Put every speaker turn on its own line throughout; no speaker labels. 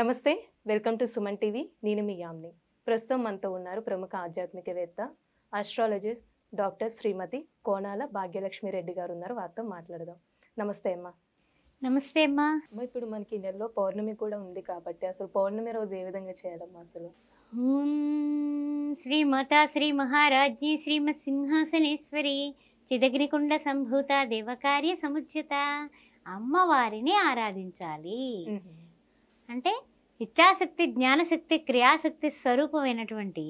నమస్తే. Welcome to Suman TV. నేను మీ యామ్ని. ప్రస్తుతం మనతో ఉన్నారు ప్రముఖ ఆధ్యాత్మికవేత్త, ఆస్ట్రాలజిస్ట్ డాక్టర్ శ్రీమతి కోనాల భాగ్యలక్ష్మి రెడ్డి గారు ఉన్నారు. వారితో మాట్లాడదాం. నమస్తే అమ్మా.
నమస్తే అమ్మా.
అమ్మ, ఇప్పుడు మనకి ఈ నెలలో పౌర్ణమి కూడా ఉంది కాబట్టి అసలు పౌర్ణమి రోజు ఏ విధంగా చేయడమ్మా అసలు?
ఓం శ్రీమాతా శ్రీ మహారాజ్ఞి శ్రీమత్ సింహాసనేశ్వరి చిదగ్నికుండ సంభూత దేవకార్య సముజ్యత. అమ్మవారిని ఆరాధించాలి అంటే ఇచ్ఛాశక్తి, జ్ఞానశక్తి, క్రియాశక్తి స్వరూపమైనటువంటి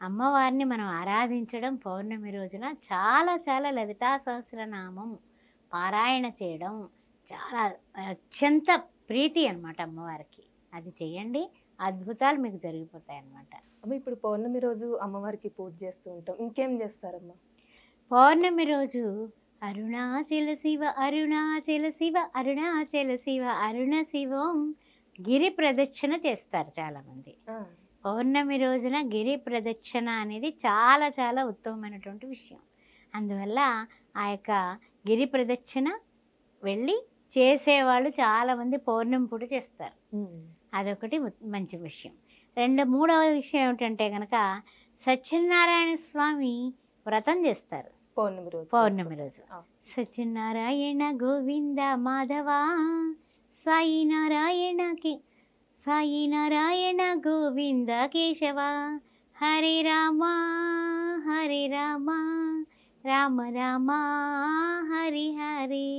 అమ్మవారిని మనం ఆరాధించడం పౌర్ణమి రోజున చాలా చాలా లలితా సహస్రనామం పారాయణ చేయడం చాలా అత్యంత ప్రీతి అన్నమాట అమ్మవారికి. అది చేయండి, అద్భుతాలు మీకు జరిగిపోతాయి అన్నమాట.
అమ్మ, ఇప్పుడు పౌర్ణమి రోజు అమ్మవారికి పూజ చేస్తూ ఉంటాం. ఇంకేం చేస్తారమ్మా?
పౌర్ణమి రోజు అరుణాచల శివ అరుణాచల శివ అరుణాచల శివ అరుణ శివం గిరి ప్రదక్షిణ చేస్తారు చాలామంది. పౌర్ణమి రోజున గిరి ప్రదక్షిణ అనేది చాలా చాలా ఉత్తమమైనటువంటి విషయం. అందువల్ల ఆ యొక్క గిరి ప్రదక్షిణ వెళ్ళి చేసేవాళ్ళు చాలామంది పౌర్ణమి పూట చేస్తారు. అదొకటి మంచి విషయం. మూడవ విషయం ఏమిటంటే కనుక సత్యనారాయణ స్వామి వ్రతం చేస్తారు పౌర్ణమి రోజు. సత్యనారాయణ గోవింద మాధవ సాయి నారాయణ గోవింద కేశవ హరే రామ రామ రామ హరి హరి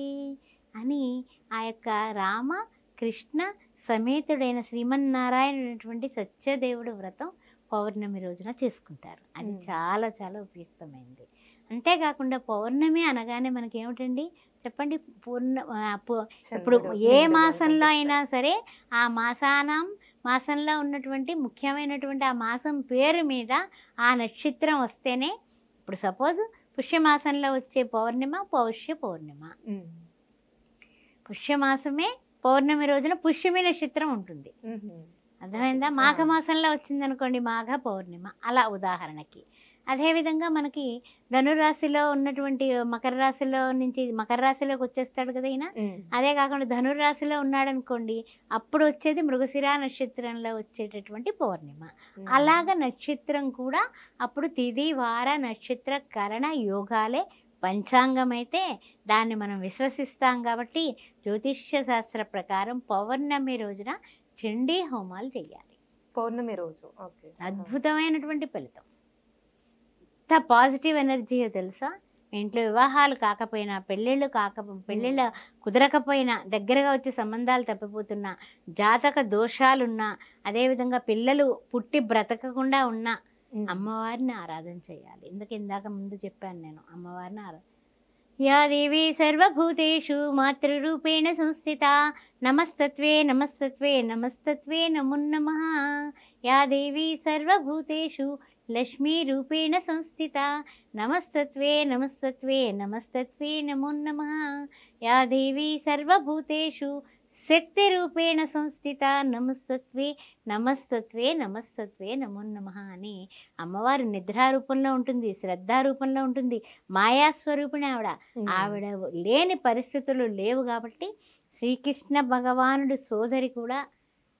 అని ఆ యొక్క రామ కృష్ణ సమేతుడైన శ్రీమన్నారాయణుడైనటువంటి సత్యదేవుడు వ్రతం పౌర్ణమి రోజున చేసుకుంటారు. అది చాలా చాలా ఉపయుక్తమైనది. అంతేకాకుండా పౌర్ణమి అనగానే మనకి ఏమిటండి చెప్పండి, ఇప్పుడు ఏ మాసంలో అయినా సరే ఆ మాసంలో ఉన్నటువంటి ముఖ్యమైనటువంటి ఆ మాసం పేరు మీద ఆ నక్షత్రం వస్తేనే, ఇప్పుడు సపోజ్ పుష్యమాసంలో వచ్చే పౌర్ణిమ పౌష్య పౌర్ణిమ, పుష్యమాసమే పౌర్ణమి రోజున పుష్యమి నక్షత్రం ఉంటుంది. అర్థమైందా? మాఘమాసంలో వచ్చింది అనుకోండి మాఘ పౌర్ణిమ, అలా ఉదాహరణకి. అదేవిధంగా మనకి ధనురాశిలో ఉన్నటువంటి మకర రాశిలో నుంచి మకర రాశిలోకి వచ్చేస్తాడు కదా ఈయన. అదే కాకుండా ధనురాశిలో ఉన్నాడు అనుకోండి, అప్పుడు వచ్చేది మృగశిర నక్షత్రంలో వచ్చేటటువంటి పౌర్ణిమ. అలాగ నక్షత్రం కూడా అప్పుడు తిథి వార నక్షత్ర కరణ యోగాలే పంచాంగం అయితే దాన్ని మనం విశ్వసిస్తాం. కాబట్టి జ్యోతిష్య శాస్త్ర ప్రకారం పౌర్ణమి రోజున చండీ హోమాలు చేయాలి.
పౌర్ణమి రోజు
అద్భుతమైనటువంటి ఫలితం. ఎంత పాజిటివ్ ఎనర్జీయో తెలుసా? ఇంట్లో వివాహాలు కాకపోయినా, పెళ్ళిళ్ళు కుదరకపోయినా, దగ్గరగా వచ్చే సంబంధాలు తప్పిపోతున్నా, జాతక దోషాలున్నా, అదేవిధంగా పిల్లలు పుట్టి బ్రతకకుండా ఉన్నా అమ్మవారిని ఆరాధన చేయాలి. ఇందాక ముందు చెప్పాను నేను అమ్మవారిని యా దేవి సర్వభూతేషు మాతృరూపేణ సంస్థిత నమస్తత్వే నమస్తత్వే నమస్తత్వే నమో నమః. యా దేవి సర్వభూతేషు లక్ష్మీరూపేణ సంస్థిత నమస్తత్వే నమస్తత్వే నమస్తత్వే నమో నమః. యా దేవి సర్వభూతేషు శక్తిరూపేణ సంస్థిత నమస్తత్వే నమస్తత్వే నమస్తత్వే నమో నమః అని అమ్మవారు నిద్రారూపంలో ఉంటుంది, శ్రద్ధారూపంలో ఉంటుంది, మాయాస్వరూపిణి ఆవిడ లేని పరిస్థితులు లేవు. కాబట్టి శ్రీకృష్ణ భగవానుడు సోదరి కూడా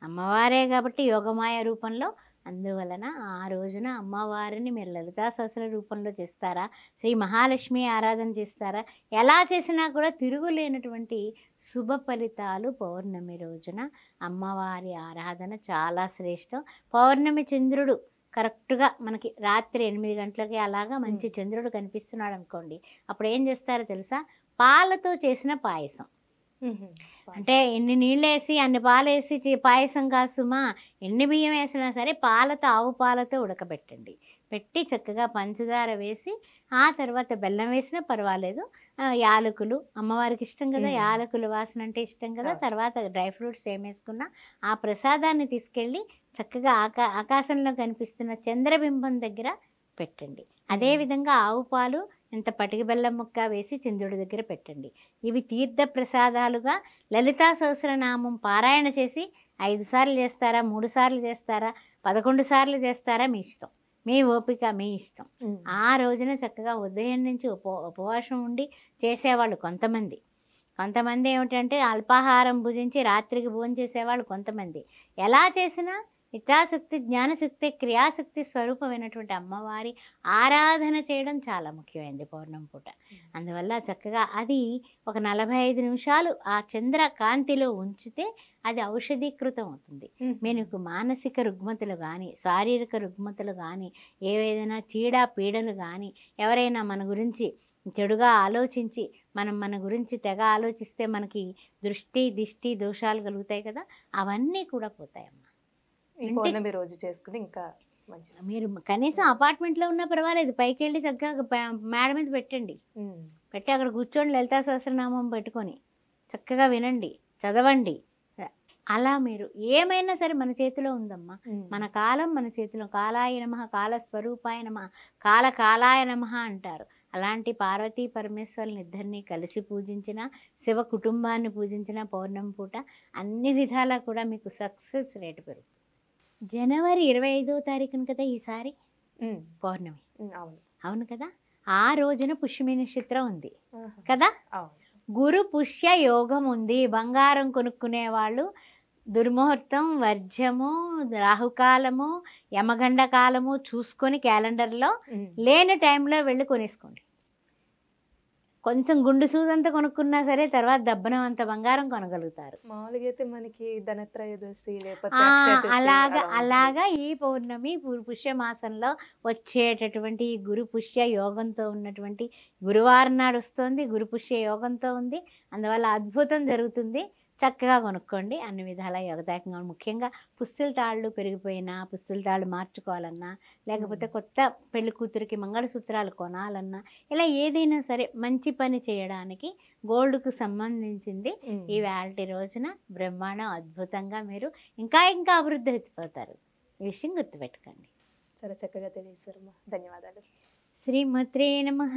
అమ్మవారే కాబట్టి యోగమాయ రూపంలో. అందువలన ఆ రోజున అమ్మవారిని మీరు లలితా సహస్ర రూపంలో చేస్తారా, శ్రీ మహాలక్ష్మి ఆరాధన చేస్తారా, ఎలా చేసినా కూడా తిరుగులేనటువంటి శుభ ఫలితాలు పౌర్ణమి రోజున అమ్మవారి ఆరాధన చాలా శ్రేష్టం. పౌర్ణమి చంద్రుడు కరెక్ట్గా మనకి రాత్రి 8 గంటలకి అలాగా మంచి చంద్రుడు కనిపిస్తున్నాడు అనుకోండి, అప్పుడు ఏం చేస్తారో తెలుసా? పాలతో చేసిన పాయసం. అంటే ఎన్ని నీళ్ళు వేసి అన్ని పాలు వేసి పాయసం కాసుమా, ఎన్ని బియ్యం వేసినా సరే పాలతో, ఆవు పాలతో ఉడకబెట్టండి. పెట్టి చక్కగా పంచదార వేసి, ఆ తర్వాత బెల్లం వేసినా పర్వాలేదు, యాలకులు అమ్మవారికి ఇష్టం కదా, యాలకులు వాసన అంటే ఇష్టం కదా, తర్వాత డ్రై ఫ్రూట్స్ ఏమేసుకున్నా ఆ ప్రసాదాన్ని తీసుకెళ్ళి చక్కగా ఆకాశంలో కనిపిస్తున్న చంద్రబింబం దగ్గర పెట్టండి. అదేవిధంగా ఆవు పాలు ఇంత పటికి బెల్లం ముక్క వేసి చంద్రుడి దగ్గర పెట్టండి. ఇవి తీర్థ ప్రసాదాలుగా లలితా సహస్రనామం పారాయణ చేసి 5 సార్లు చేస్తారా, 3 సార్లు చేస్తారా, 11 సార్లు చేస్తారా, మీ ఇష్టం, మీ ఓపిక, మీ ఇష్టం. ఆ రోజున చక్కగా ఉదయం నుంచి ఉపవాసం ఉండి చేసేవాళ్ళు కొంతమంది, కొంతమంది ఏమిటంటే అల్పాహారం భుజించి రాత్రికి భోజనం చేసేవాళ్ళు కొంతమంది. ఎలా చేసినా ఇచ్ఛాశక్తి, జ్ఞానశక్తి, క్రియాశక్తి స్వరూపమైనటువంటి అమ్మవారి ఆరాధన చేయడం చాలా ముఖ్యమైనది పౌర్ణమి పూట. అందువల్ల చక్కగా అది ఒక 45 నిమిషాలు ఆ చంద్ర కాంతిలో ఉంచితే అది ఔషధీకృతం అవుతుంది. మీకు మానసిక రుగ్మతలు కానీ, శారీరక రుగ్మతలు కానీ, ఏవేదైనా చీడా పీడలు కానీ, ఎవరైనా మన గురించి చెడుగా ఆలోచించి మన గురించి తెగ ఆలోచిస్తే మనకి దృష్టి దిష్టి దోషాలు కలుగుతాయి కదా, అవన్నీ కూడా పోతాయమ్మా.
ఈ పౌర్ణమి రోజు చేసుకుని ఇంకా మంచిది.
మీరు కనీసం అపార్ట్మెంట్లో ఉన్నా పర్వాలేదు, పైకి వెళ్ళి చక్కగా మేడ మీద పెట్టండి, పెట్టి అక్కడ కూర్చోండి, లలితా సహస్రనామం పెట్టుకొని చక్కగా వినండి, చదవండి. అలా మీరు ఏమైనా సరే మన చేతిలో ఉందమ్మా. మన కాలం మన చేతిలో. కాలాయ నమః, కాల స్వరూపాయ నమః, కాలాయ నమః అంటారు. అలాంటి పార్వతీ పరమేశ్వరుని ఇద్దరిని కలిసి పూజించిన, శివ కుటుంబాన్ని పూజించిన పౌర్ణమి పూట అన్ని విధాలా కూడా మీకు సక్సెస్ రేటు పెరుగుతుంది. జనవరి 25వ తారీఖున కదా ఈసారి పౌర్ణమి. అవును కదా. ఆ రోజున పుష్యమి నక్షత్రం ఉంది కదా. గురు పుష్య యోగం ఉంది. బంగారం కొనుక్కునే వాళ్ళు దుర్ముహూర్తం, వర్జము, రాహుకాలము, యమగండ కాలము చూసుకొని క్యాలెండర్లో లేని టైంలో వెళ్ళి కొనేసుకోండి. కొంచెం గుండు సూదంతా కొనుక్కున్నా సరే తర్వాత దబ్బనం అంత బంగారం కొనగలుగుతారు.
మామూలుగా అయితే మనకి ధనత్రయోదశి
అలాగా ఈ పౌర్ణమి పుష్యమాసంలో వచ్చేటటువంటి గురు పుష్య యోగంతో ఉన్నటువంటి గురువారం నాడు వస్తుంది. గురు పుష్య యోగంతో ఉంది. అందువల్ల అద్భుతం జరుగుతుంది. చక్కగా కొనుక్కోండి. అన్ని విధాల యోగదాయకంగా. ముఖ్యంగా పుస్తుల తాళ్ళు పెరిగిపోయినా, పుస్తుల తాళ్ళు మార్చుకోవాలన్నా, లేకపోతే కొత్త పెళ్లి కూతురికి మంగళసూత్రాలు కొనాలన్నా, ఇలా ఏదైనా సరే మంచి పని చేయడానికి గోల్డ్కు సంబంధించింది ఈ వేళటి రోజున బ్రహ్మాండం అద్భుతంగా మీరు ఇంకా ఇంకా అభివృద్ధి ఎత్తిపోతారు. ఈ విషయం గుర్తుపెట్టుకోండి.
చాలా చక్కగా తెలియజేశారమ్మా. ధన్యవాదాలు.
శ్రీమత్రే నమః.